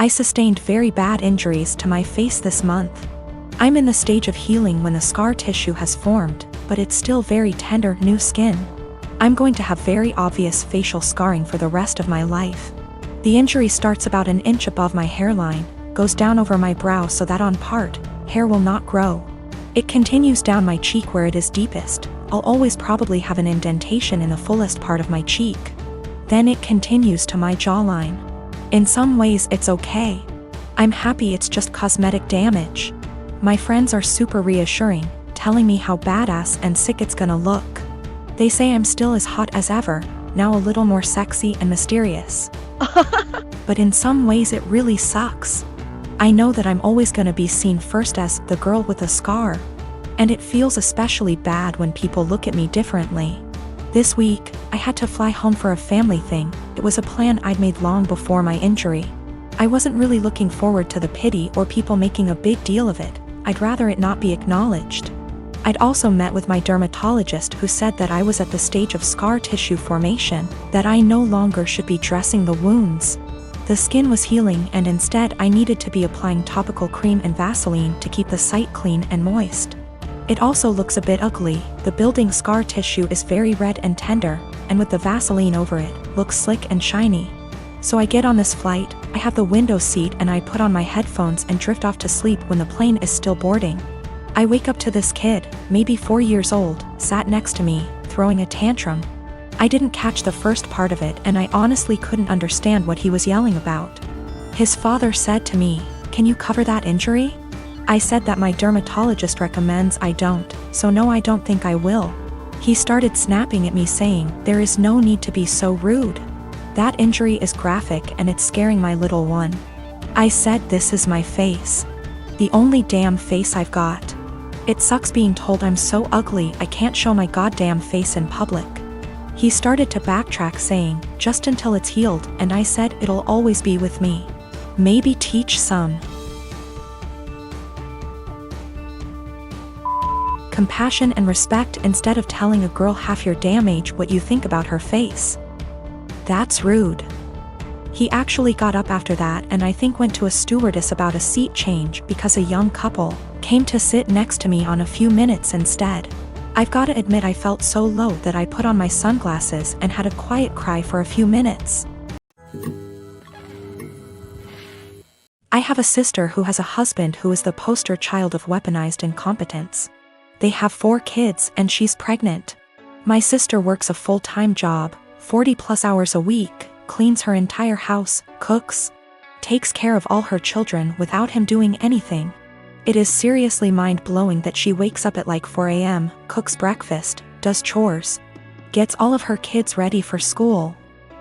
I sustained very bad injuries to my face this month. I'm in the stage of healing when the scar tissue has formed, but it's still very tender new skin. I'm going to have very obvious facial scarring for the rest of my life. The injury starts about an inch above my hairline, goes down over my brow so that on part, hair will not grow. It continues down my cheek where it is deepest. I'll always probably have an indentation in the fullest part of my cheek. Then it continues to my jawline. In some ways it's okay. I'm happy it's just cosmetic damage. My friends are super reassuring, telling me how badass and sick it's gonna look. They say I'm still as hot as ever, now a little more sexy and mysterious. But in some ways it really sucks. I know that I'm always gonna be seen first as the girl with a scar. And it feels especially bad when people look at me differently. This week, I had to fly home for a family thing. It was a plan I'd made long before my injury. I wasn't really looking forward to the pity or people making a big deal of it. I'd rather it not be acknowledged. I'd also met with my dermatologist who said that I was at the stage of scar tissue formation, that I no longer should be dressing the wounds. The skin was healing and instead I needed to be applying topical cream and Vaseline to keep the site clean and moist. It also looks a bit ugly. The building scar tissue is very red and tender, and with the Vaseline over it, looks slick and shiny. So I get on this flight, I have the window seat and I put on my headphones and drift off to sleep when the plane is still boarding. I wake up to this kid, maybe 4 years old, sat next to me, throwing a tantrum. I didn't catch the first part of it and I honestly couldn't understand what he was yelling about. His father said to me, "Can you cover that injury?" I said that my dermatologist recommends I don't, so no, I don't think I will. He started snapping at me saying, "There is no need to be so rude. That injury is graphic and it's scaring my little one." I said, "This is my face. The only damn face I've got. It sucks being told I'm so ugly I can't show my goddamn face in public." He started to backtrack saying, "Just until it's healed," and I said, "It'll always be with me. Maybe teach some compassion and respect instead of telling a girl half your damn age what you think about her face. That's rude." He actually got up after that and I think went to a stewardess about a seat change because a young couple came to sit next to me on a few minutes instead. I've gotta admit I felt so low that I put on my sunglasses and had a quiet cry for a few minutes. I have a sister who has a husband who is the poster child of weaponized incompetence. They have 4 kids and she's pregnant. My sister works a full-time job, 40+ hours a week, cleans her entire house, cooks, takes care of all her children without him doing anything. It is seriously mind-blowing that she wakes up at like 4 a.m., cooks breakfast, does chores, gets all of her kids ready for school,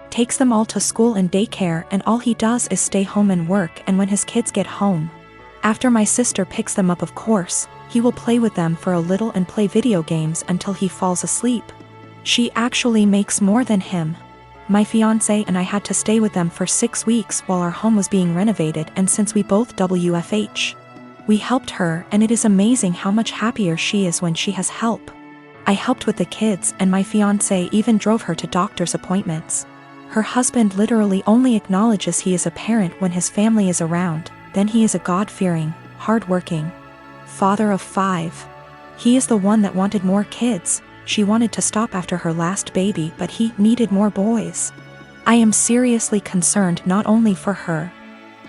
takes them all to school and daycare, and all he does is stay home and work. And when his kids get home, after my sister picks them up, of course, he will play with them for a little and play video games until he falls asleep. She actually makes more than him. My fiance and I had to stay with them for 6 weeks while our home was being renovated, and since we both WFH, we helped her, and it is amazing how much happier she is when she has help. I helped with the kids and my fiance even drove her to doctor's appointments. Her husband literally only acknowledges he is a parent when his family is around, then he is a God-fearing, hard-working father of 5. He is the one that wanted more kids. She wanted to stop after her last baby, but he needed more boys. I am seriously concerned not only for her,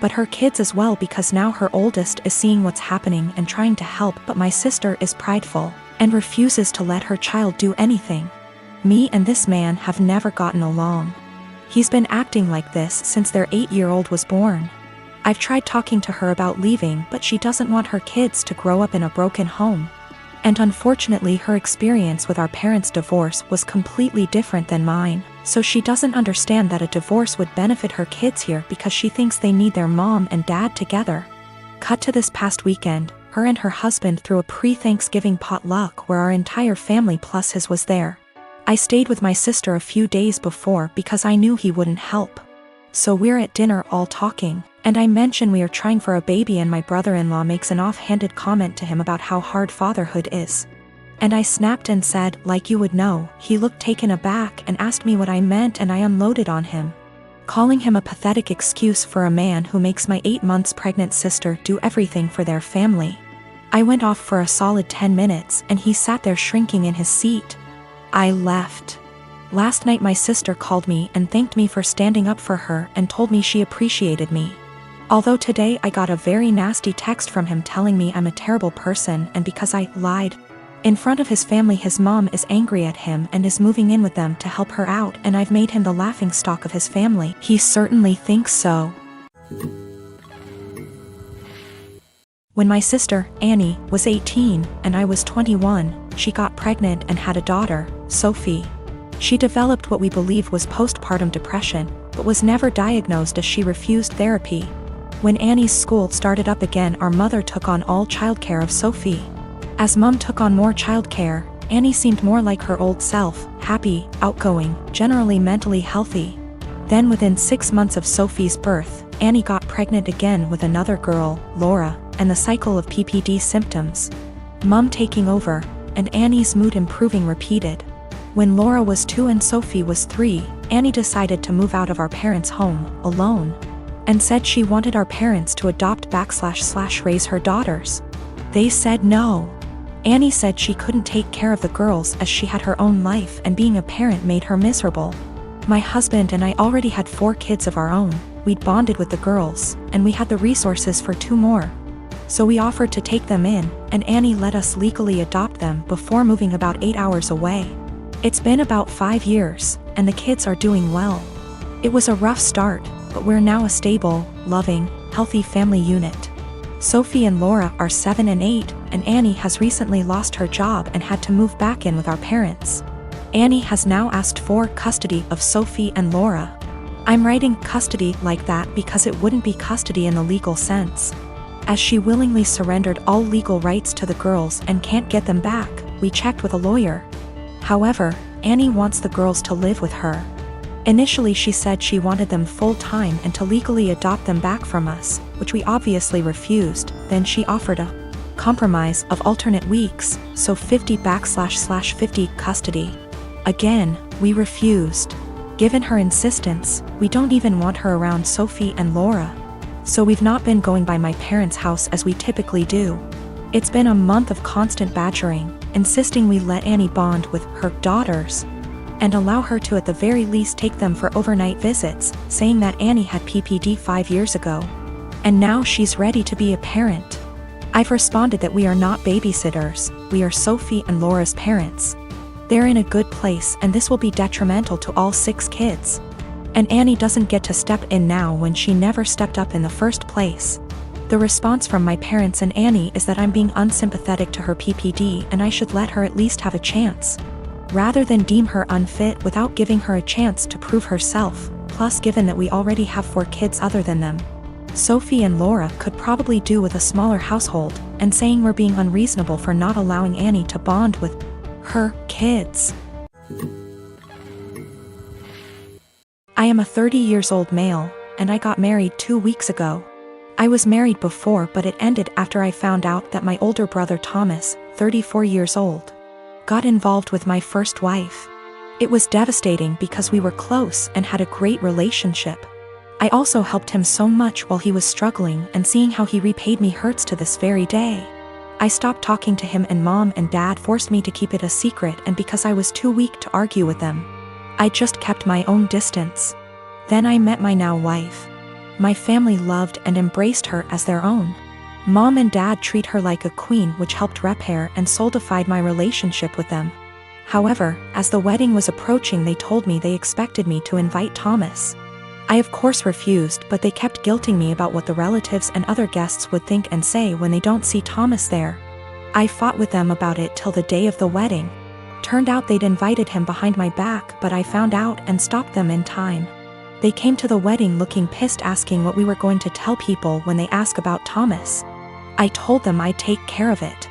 but her kids as well, because now her oldest is seeing what's happening and trying to help, but my sister is prideful and refuses to let her child do anything. Me and this man have never gotten along. He's been acting like this since their 8-year-old was born. I've tried talking to her about leaving, but she doesn't want her kids to grow up in a broken home. And unfortunately her experience with our parents' divorce was completely different than mine, so she doesn't understand that a divorce would benefit her kids here because she thinks they need their mom and dad together. Cut to this past weekend, her and her husband threw a pre-Thanksgiving potluck where our entire family plus his was there. I stayed with my sister a few days before because I knew he wouldn't help. So we're at dinner all talking, and I mention we are trying for a baby, and my brother-in-law makes an offhanded comment to him about how hard fatherhood is. And I snapped and said, "Like you would know." He looked taken aback and asked me what I meant, and I unloaded on him. calling him a pathetic excuse for a man who makes my 8 months pregnant sister do everything for their family. I went off for a solid 10 minutes and he sat there shrinking in his seat. I left. Last night my sister called me and thanked me for standing up for her and told me she appreciated me. Although today I got a very nasty text from him telling me I'm a terrible person and because I lied in front of his family, his mom is angry at him and is moving in with them to help her out, and I've made him the laughingstock of his family. He certainly thinks so. When my sister, Annie, was 18 and I was 21, she got pregnant and had a daughter, Sophie. She developed what we believe was postpartum depression, but was never diagnosed as she refused therapy. When Annie's school started up again, our mother took on all childcare of Sophie. As Mom took on more childcare, Annie seemed more like her old self, happy, outgoing, generally mentally healthy. Then within 6 months of Sophie's birth, Annie got pregnant again with another girl, Laura, and the cycle of PPD symptoms. Mom taking over, and Annie's mood improving repeated. When Laura was 2 and Sophie was 3, Annie decided to move out of our parents' home, alone, and said she wanted our parents to adopt/raise her daughters. They said no. Annie said she couldn't take care of the girls as she had her own life and being a parent made her miserable. My husband and I already had 4 kids of our own, we'd bonded with the girls, and we had the resources for 2 more. So we offered to take them in, and Annie let us legally adopt them before moving about 8 hours away. It's been about 5 years, and the kids are doing well. It was a rough start, but we're now a stable, loving, healthy family unit. Sophie and Laura are 7 and 8, and Annie has recently lost her job and had to move back in with our parents. Annie has now asked for custody of Sophie and Laura. I'm writing custody like that because it wouldn't be custody in the legal sense. As she willingly surrendered all legal rights to the girls and can't get them back, we checked with a lawyer. However, Annie wants the girls to live with her. Initially she said she wanted them full-time and to legally adopt them back from us, which we obviously refused. Then she offered a compromise of alternate weeks, so 50//50 custody. Again, we refused. Given her insistence, we don't even want her around Sophie and Laura. So we've not been going by my parents' house as we typically do. It's been a month of constant badgering, insisting we let Annie bond with her daughters and allow her to at the very least take them for overnight visits, saying that Annie had PPD 5 years ago. And now she's ready to be a parent. I've responded that we are not babysitters, we are Sophie and Laura's parents. They're in a good place and this will be detrimental to all 6 kids. And Annie doesn't get to step in now when she never stepped up in the first place. The response from my parents and Annie is that I'm being unsympathetic to her PPD and I should let her at least have a chance, rather than deem her unfit without giving her a chance to prove herself. Plus, given that we already have 4 kids other than them, Sophie and Laura could probably do with a smaller household, and saying we're being unreasonable for not allowing Annie to bond with her kids. I am a 30-year-old male, and I got married 2 weeks ago. I was married before, but it ended after I found out that my older brother Thomas, 34 years old, got involved with my first wife. It was devastating because we were close and had a great relationship. I also helped him so much while he was struggling, and seeing how he repaid me hurts to this very day. I stopped talking to him and Mom and Dad forced me to keep it a secret, and because I was too weak to argue with them, I just kept my own distance. Then I met my now wife. My family loved and embraced her as their own. Mom and Dad treat her like a queen, which helped repair and solidified my relationship with them. However, as the wedding was approaching, they told me they expected me to invite Thomas. I of course refused, but they kept guilting me about what the relatives and other guests would think and say when they don't see Thomas there. I fought with them about it till the day of the wedding. Turned out they'd invited him behind my back, but I found out and stopped them in time. They came to the wedding looking pissed, asking what we were going to tell people when they ask about Thomas. I told them I'd take care of it.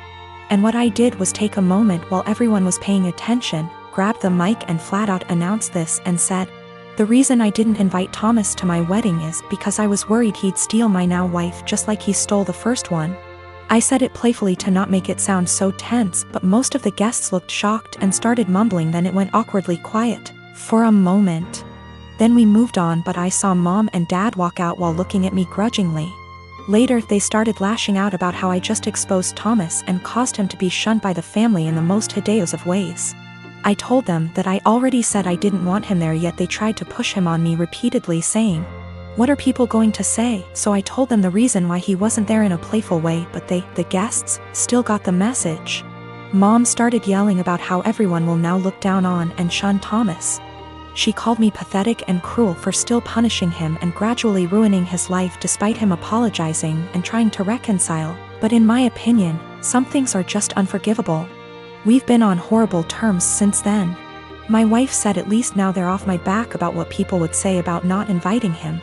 And what I did was take a moment while everyone was paying attention, grabbed the mic and flat out announced this and said, "The reason I didn't invite Thomas to my wedding is because I was worried he'd steal my now wife just like he stole the first one." I said it playfully to not make it sound so tense, but most of the guests looked shocked and started mumbling. Then it went awkwardly quiet for a moment. Then we moved on, but I saw Mom and Dad walk out while looking at me grudgingly. Later, they started lashing out about how I just exposed Thomas and caused him to be shunned by the family in the most hideous of ways. I told them that I already said I didn't want him there, yet they tried to push him on me repeatedly, saying, "What are people going to say?" So I told them the reason why he wasn't there in a playful way, but they, the guests, still got the message. Mom started yelling about how everyone will now look down on and shun Thomas. She called me pathetic and cruel for still punishing him and gradually ruining his life despite him apologizing and trying to reconcile. But in my opinion, some things are just unforgivable. We've been on horrible terms since then. My wife said at least now they're off my back about what people would say about not inviting him.